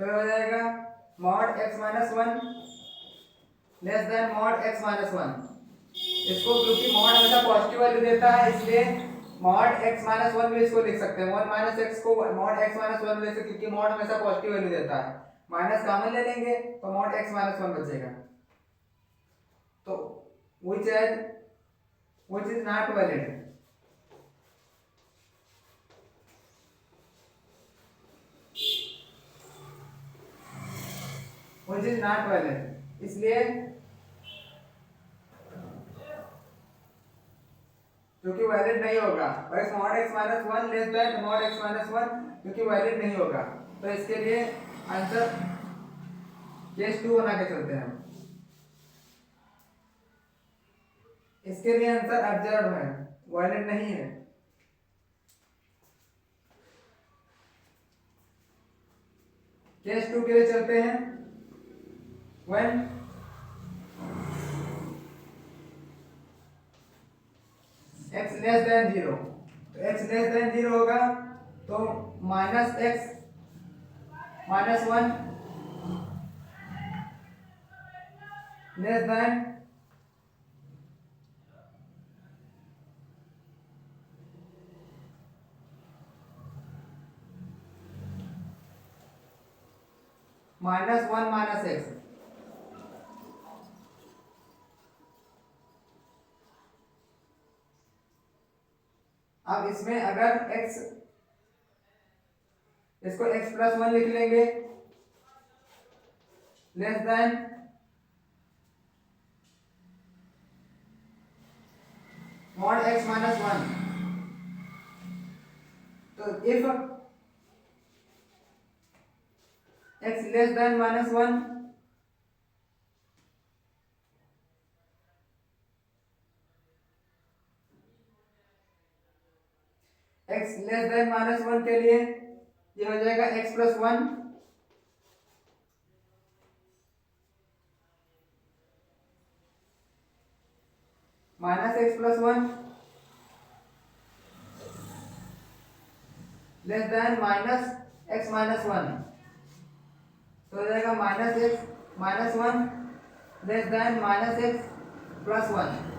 तो ये हो जाएगा mod x minus one less than mod x minus one. इसको क्योंकि मॉड हमेशा पॉजिटिव वैल्यू देता है इसलिए मॉड x माइनस वन भी इसको लिख सकते हैं। वन माइनस एक्स को मॉड x माइनस वन लिख सकते क्योंकि मॉड हमेशा पॉजिटिव वैल्यू देता है। माइनस कॉमन ले लेंगे तो मॉड x माइनस वन बचेगा। तो which is not valid, which is not valid, इसलिए क्योंकि वैलिड नहीं होगा। x mod x minus one less than mod x minus one क्योंकि वैलिड नहीं होगा। तो इसके लिए आंसर केस 2 बना के चलते हैं। इसके लिए आंसर ऑब्जर्व है, वैलिड नहीं है। केस 2 के लिए चलते हैं। When x less than zero, तो x लेस देन जीरो होगा तो minus x minus one less than minus one minus x. अब इसमें अगर x, इसको x प्लस वन लिख लेंगे less than mod x minus one. तो if x less than minus one x less than minus one के लिए ये हो जाएगा x plus one minus x plus one less than minus x minus one. तो हो जाएगा minus x minus one less than minus x plus one.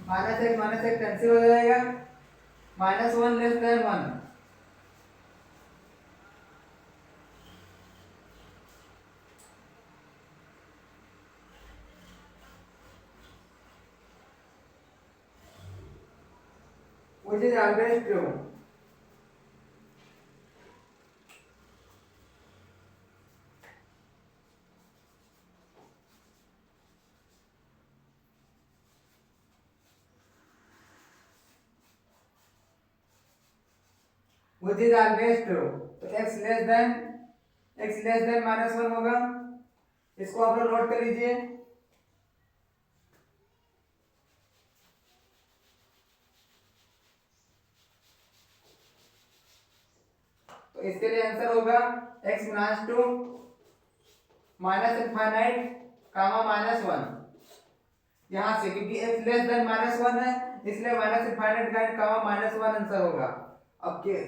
Minus x cancel हो जाएगा, minus one less than one. which is always true. Which is always true. तो x less than minus one होगा। इसको आप लोग note कर लीजिए। तो इसके लिए आंसर होगा x belongs to minus infinite comma minus one. यहां से क्योंकि x less than minus one है इसलिए माइनस इनफाइनाइट का कामा माइनस वन आंसर होगा। अब के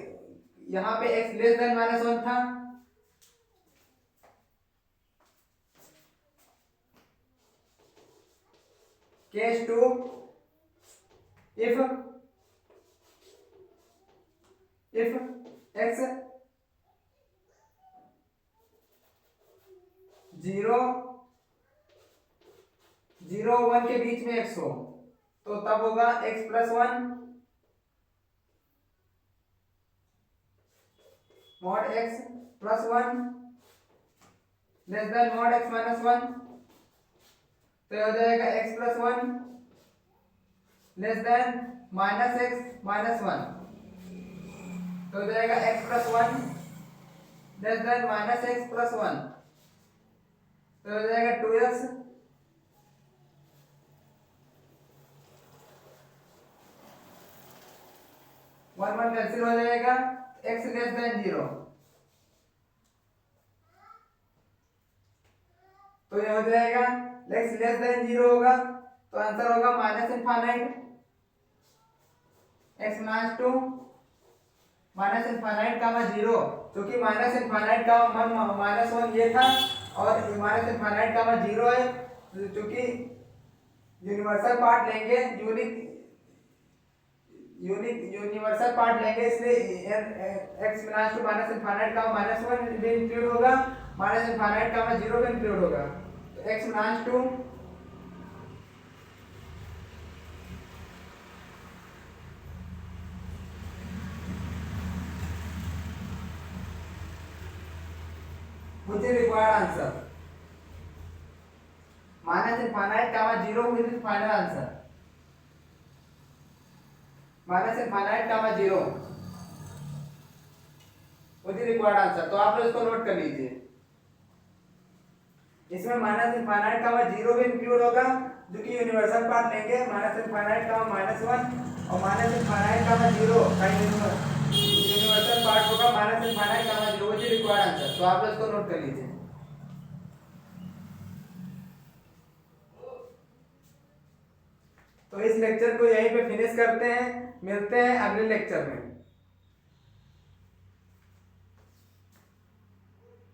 यहाँ पे x less than minus one था, case 2 if x zero zero one के बीच में x हो तो तब होगा x plus one mod x plus one less than mod x minus one. तो हो जाएगा x plus one less than minus x minus one. तो हो जाएगा x plus one less than minus x plus one. तो हो जाएगा 2x one one cancel हो जाएगा, x लेस देन जीरो। तो ये हो जाएगा x लेस देन जीरो होगा तो आंसर होगा minus infinite x belongs to minus infinite comma zero, क्योंकि minus infinite comma minus one ये था और माइनस इनफाइनाइट कामा जीरो है, क्योंकि यूनिवर्सल पार्ट लेंगे, यूनिवर्सल पार्ट लेंगे, इसलिए x belongs to minus infinite comma minus one भी इंक्लूड होगा, माइनस इनफाइनाइट कामा जीरो भी इंक्लूड होगा। तो x belongs to which is required answer, minus infinite comma zero which is final answer, minus infinite comma zero which is required answer। तो आप लोग इसको note कर लीजिए, इसमें माइनस इनफाइनाइट कामा जीरो भी इंक्लूड होगा, जो कि यूनिवर्सल पार्ट लेंगे, minus infinite comma minus one और माइनस इनफाइनाइट कामा जीरो का यूनिवर्सल पार्ट होगा minus infinite comma zero which is required answer। तो आप लोग इसको नोट कर लीजिए। तो इस लेक्चर को यहीं पे फिनिश करते हैं, मिलते हैं अगले लेक्चर में।